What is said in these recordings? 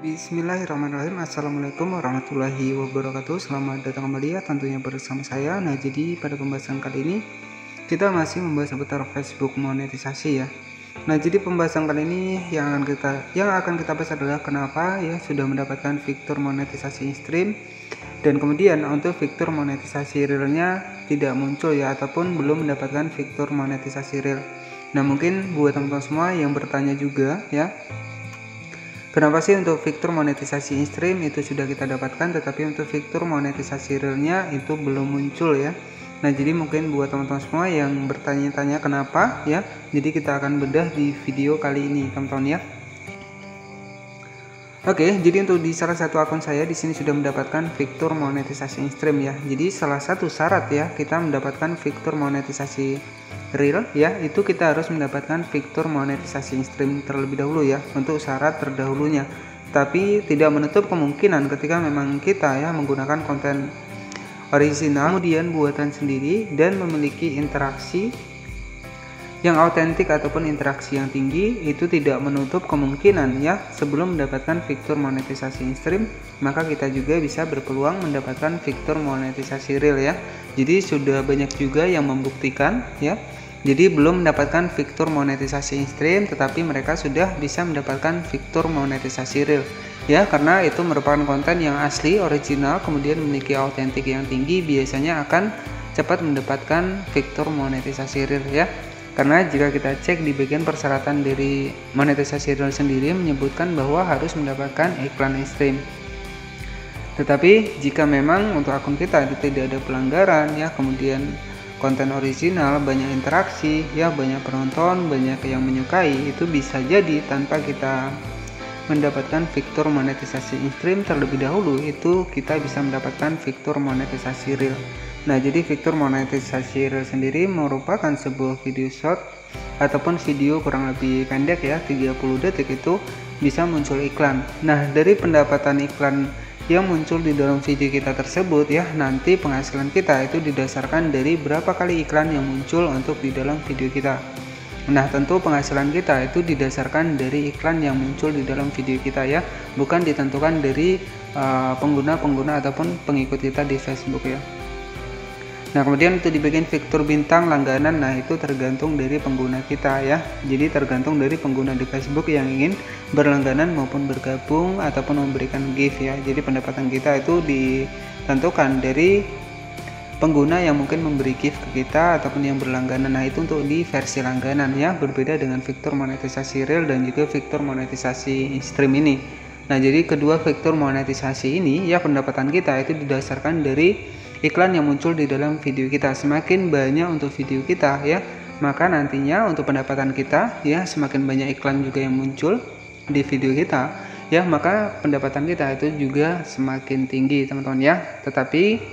Bismillahirrahmanirrahim. Assalamualaikum warahmatullahi wabarakatuh. Selamat datang kembali ya tentunya bersama saya. Nah, jadi pada pembahasan kali ini kita masih membahas seputar Facebook monetisasi ya. Nah, jadi pembahasan kali ini yang akan kita bahas adalah kenapa ya sudah mendapatkan fitur monetisasi in-stream, dan kemudian untuk fitur monetisasi realnya tidak muncul ya, ataupun belum mendapatkan fitur monetisasi real. Nah, mungkin buat teman-teman semua yang bertanya juga ya, kenapa sih untuk fitur monetisasi in-stream itu sudah kita dapatkan, tetapi untuk fitur monetisasi realnya itu belum muncul ya. Nah, jadi mungkin buat teman-teman semua yang bertanya-tanya kenapa ya, jadi kita akan bedah di video kali ini teman-teman ya. Oke, jadi untuk di salah satu akun saya di sini sudah mendapatkan fitur monetisasi in-stream ya. Jadi salah satu syarat ya kita mendapatkan fitur monetisasi real ya, itu kita harus mendapatkan fitur monetisasi in-stream terlebih dahulu ya, untuk syarat terdahulunya. Tapi tidak menutup kemungkinan ketika memang kita ya menggunakan konten original kemudian buatan sendiri dan memiliki interaksi yang autentik ataupun interaksi yang tinggi, itu tidak menutup kemungkinan ya sebelum mendapatkan fitur monetisasi in-stream maka kita juga bisa berpeluang mendapatkan fitur monetisasi real ya. Jadi sudah banyak juga yang membuktikan ya, jadi belum mendapatkan fitur monetisasi in-stream tetapi mereka sudah bisa mendapatkan fitur monetisasi real ya, karena itu merupakan konten yang asli original kemudian memiliki autentik yang tinggi, biasanya akan cepat mendapatkan fitur monetisasi real ya. Karena jika kita cek di bagian persyaratan dari monetisasi real sendiri menyebutkan bahwa harus mendapatkan iklan in-stream. Tetapi jika memang untuk akun kita itu tidak ada pelanggaran ya, kemudian konten original, banyak interaksi ya, banyak penonton, banyak yang menyukai, itu bisa jadi tanpa kita mendapatkan fitur monetisasi in-stream terlebih dahulu itu kita bisa mendapatkan fitur monetisasi real. Nah, jadi fitur monetisasi real sendiri merupakan sebuah video short ataupun video kurang lebih pendek ya, 30 detik itu bisa muncul iklan. Nah, dari pendapatan iklan yang muncul di dalam video kita tersebut ya, nanti penghasilan kita itu didasarkan dari berapa kali iklan yang muncul untuk di dalam video kita. Nah, tentu penghasilan kita itu didasarkan dari iklan yang muncul di dalam video kita ya, bukan ditentukan dari pengguna-pengguna ataupun pengikut kita di Facebook ya. Nah, kemudian untuk di bagian fitur bintang langganan, nah itu tergantung dari pengguna kita ya. Jadi tergantung dari pengguna di Facebook yang ingin berlangganan maupun bergabung ataupun memberikan gift ya. Jadi pendapatan kita itu ditentukan dari pengguna yang mungkin memberi gift ke kita ataupun yang berlangganan. Nah, itu untuk di versi langganan ya, berbeda dengan fitur monetisasi real dan juga fitur monetisasi in-stream ini. Nah, jadi kedua fitur monetisasi ini ya, pendapatan kita itu didasarkan dari iklan yang muncul di dalam video kita. Semakin banyak untuk video kita ya, maka nantinya untuk pendapatan kita ya, semakin banyak iklan juga yang muncul di video kita ya, maka pendapatan kita itu juga semakin tinggi teman-teman ya. Tetapi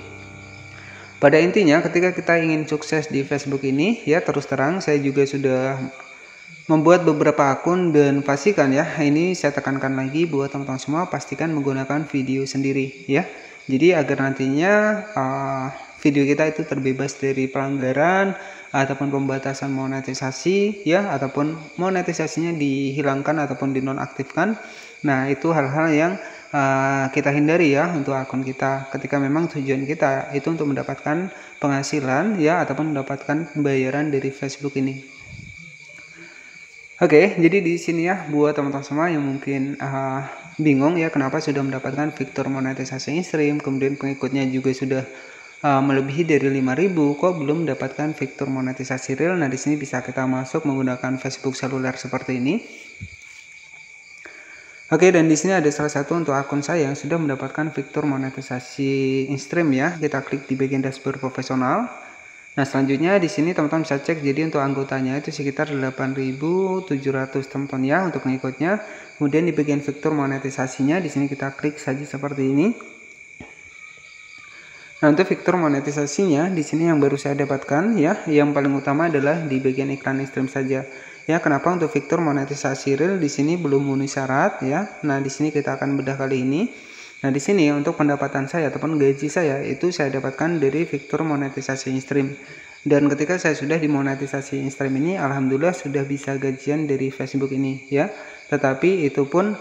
pada intinya ketika kita ingin sukses di Facebook ini ya, terus terang saya juga sudah membuat beberapa akun, dan pastikan ya, ini saya tekankan lagi buat teman-teman semua, pastikan menggunakan video sendiri ya. Jadi agar nantinya video kita itu terbebas dari pelanggaran ataupun pembatasan monetisasi ya, ataupun monetisasinya dihilangkan ataupun dinonaktifkan. Nah, itu hal-hal yang kita hindari ya untuk akun kita ketika memang tujuan kita itu untuk mendapatkan penghasilan ya, ataupun mendapatkan pembayaran dari Facebook ini. Oke, jadi di sini ya buat teman-teman semua yang mungkin bingung ya kenapa sudah mendapatkan fitur monetisasi in-stream, kemudian pengikutnya juga sudah melebihi dari 5.000, kok belum mendapatkan fitur monetisasi real. Nah, di sini bisa kita masuk menggunakan Facebook seluler seperti ini. Oke, dan di sini ada salah satu untuk akun saya yang sudah mendapatkan fitur monetisasi in-stream ya. Kita klik di bagian dashboard profesional. Nah, selanjutnya di sini teman-teman bisa cek, jadi untuk anggotanya itu sekitar 8.700 teman-teman ya untuk pengikutnya. Kemudian di bagian fitur monetisasinya di sini kita klik saja seperti ini. Nah, untuk fitur monetisasinya di sini yang baru saya dapatkan ya, yang paling utama adalah di bagian iklan in-stream saja. Ya, kenapa untuk fitur monetisasi real di sini belum memenuhi syarat ya. Nah, di sini kita akan bedah kali ini. Nah, di sini untuk pendapatan saya ataupun gaji saya itu saya dapatkan dari fitur monetisasi in-stream. Dan ketika saya sudah dimonetisasi in-stream ini, alhamdulillah sudah bisa gajian dari Facebook ini ya. Tetapi itu pun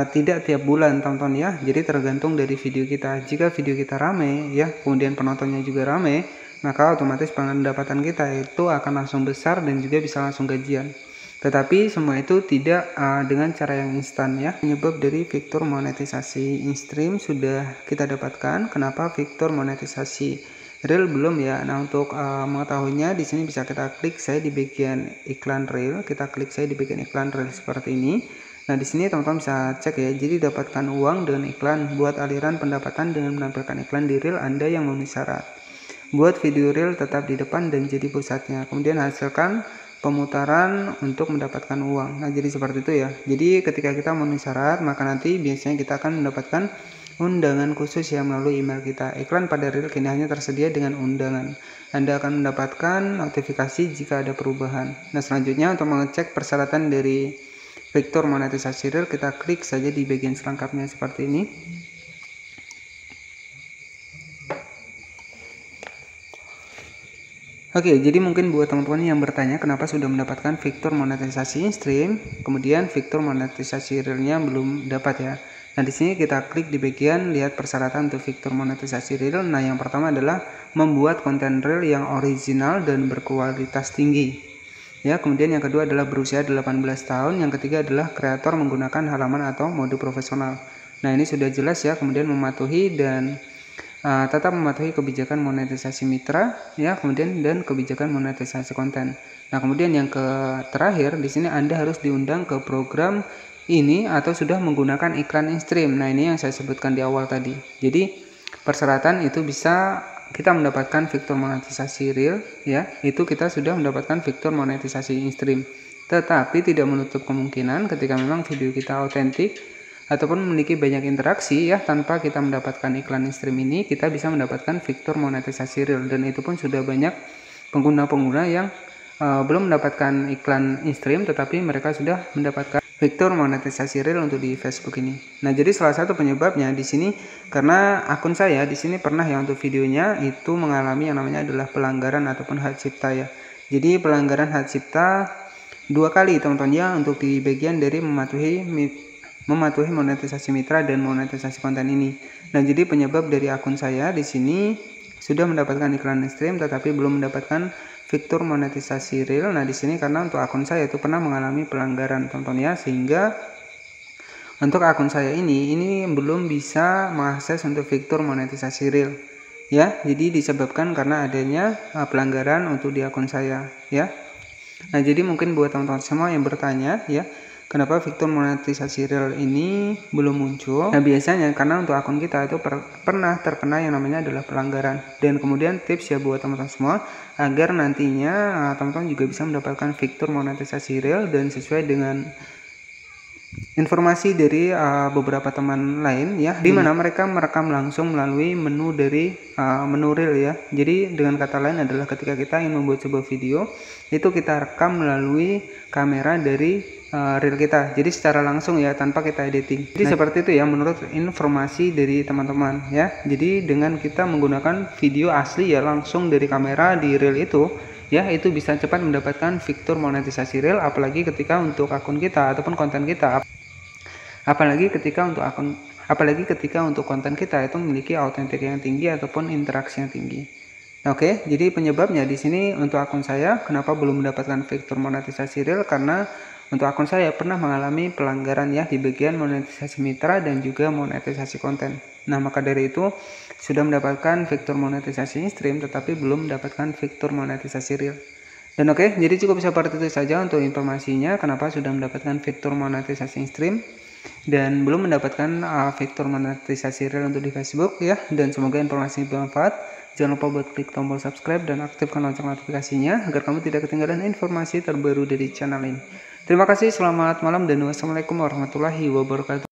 tidak tiap bulan teman-teman ya. Jadi tergantung dari video kita. Jika video kita rame ya, kemudian penontonnya juga rame, maka otomatis pendapatan kita itu akan langsung besar dan juga bisa langsung gajian. Tetapi semua itu tidak dengan cara yang instan ya. Penyebab dari fitur monetisasi in-stream sudah kita dapatkan. Kenapa fitur monetisasi reel belum ya? Nah, untuk mengetahuinya di sini bisa kita klik saya di bagian iklan reel. Kita klik saya di bagian iklan reel seperti ini. Nah, di sini teman-teman bisa cek ya. Jadi dapatkan uang dengan iklan, buat aliran pendapatan dengan menampilkan iklan di reel Anda yang memenuhi syarat. Buat video reel tetap di depan dan jadi pusatnya. Kemudian hasilkan pemutaran untuk mendapatkan uang. Nah, jadi seperti itu ya. Jadi ketika kita memenuhi syarat, maka nanti biasanya kita akan mendapatkan undangan khusus yang melalui email kita. Iklan pada reel kini hanya tersedia dengan undangan. Anda akan mendapatkan notifikasi jika ada perubahan. Nah, selanjutnya untuk mengecek persyaratan dari fitur monetisasi reel, kita klik saja di bagian selengkapnya seperti ini. Oke, jadi mungkin buat teman-teman yang bertanya kenapa sudah mendapatkan fitur monetisasi in-stream, kemudian fitur monetisasi realnya belum dapat ya. Nah, di sini kita klik di bagian lihat persyaratan untuk fitur monetisasi reel. Nah, yang pertama adalah membuat konten reel yang original dan berkualitas tinggi. Ya, kemudian yang kedua adalah berusia 18 tahun, yang ketiga adalah kreator menggunakan halaman atau mode profesional. Nah, ini sudah jelas ya, kemudian mematuhi dan tetap mematuhi kebijakan monetisasi mitra ya, kemudian dan kebijakan monetisasi konten. Nah, kemudian yang terakhir di sini Anda harus diundang ke program ini atau sudah menggunakan iklan in-stream. Nah, ini yang saya sebutkan di awal tadi. Jadi persyaratan itu bisa kita mendapatkan fitur monetisasi reel ya, itu kita sudah mendapatkan fitur monetisasi in-stream. Tetapi tidak menutup kemungkinan ketika memang video kita autentik ataupun memiliki banyak interaksi ya, tanpa kita mendapatkan iklan in-stream ini, kita bisa mendapatkan fitur monetisasi reel. Dan itu pun sudah banyak pengguna-pengguna yang belum mendapatkan iklan in-stream, tetapi mereka sudah mendapatkan fitur monetisasi reel untuk di Facebook ini. Nah, jadi salah satu penyebabnya di sini karena akun saya di sini pernah ya untuk videonya itu mengalami yang namanya adalah pelanggaran ataupun hak cipta ya. Jadi pelanggaran hak cipta 2 kali teman-teman ya, untuk di bagian dari mematuhi monetisasi mitra dan monetisasi konten ini. Nah, jadi penyebab dari akun saya di sini sudah mendapatkan iklan in-stream tetapi belum mendapatkan fitur monetisasi reel. Nah, di sini karena untuk akun saya itu pernah mengalami pelanggaran teman-teman ya, sehingga untuk akun saya ini belum bisa mengakses untuk fitur monetisasi reel ya. Jadi disebabkan karena adanya pelanggaran untuk di akun saya ya. Nah, jadi mungkin buat teman-teman semua yang bertanya ya, kenapa fitur monetisasi reel ini belum muncul? Nah, biasanya karena untuk akun kita itu pernah terkena yang namanya adalah pelanggaran. Dan kemudian tips ya buat teman-teman semua, agar nantinya teman-teman juga bisa mendapatkan fitur monetisasi reel dan sesuai dengan informasi dari beberapa teman lain ya, di mana mereka merekam langsung melalui menu dari menu reel ya. Jadi dengan kata lain adalah ketika kita ingin membuat sebuah video itu kita rekam melalui kamera dari reel kita, jadi secara langsung ya, tanpa kita editing. Jadi seperti itu ya menurut informasi dari teman-teman ya. Jadi dengan kita menggunakan video asli ya langsung dari kamera di reel itu ya, itu bisa cepat mendapatkan fitur monetisasi reel, apalagi ketika untuk akun kita ataupun konten kita, apalagi ketika untuk konten kita itu memiliki autentik yang tinggi ataupun interaksi yang tinggi. Oke, jadi penyebabnya di sini untuk akun saya kenapa belum mendapatkan fitur monetisasi reel, karena untuk akun saya pernah mengalami pelanggaran ya di bagian monetisasi mitra dan juga monetisasi konten. Nah, maka dari itu sudah mendapatkan fitur monetisasi in-stream tetapi belum mendapatkan fitur monetisasi reel. Dan oke, jadi cukup seperti itu saja untuk informasinya kenapa sudah mendapatkan fitur monetisasi in-stream dan belum mendapatkan fitur monetisasi reel untuk di Facebook ya. Dan semoga informasi bermanfaat. Jangan lupa buat klik tombol subscribe dan aktifkan lonceng notifikasinya agar kamu tidak ketinggalan informasi terbaru dari channel ini. Terima kasih, selamat malam dan wassalamualaikum warahmatullahi wabarakatuh.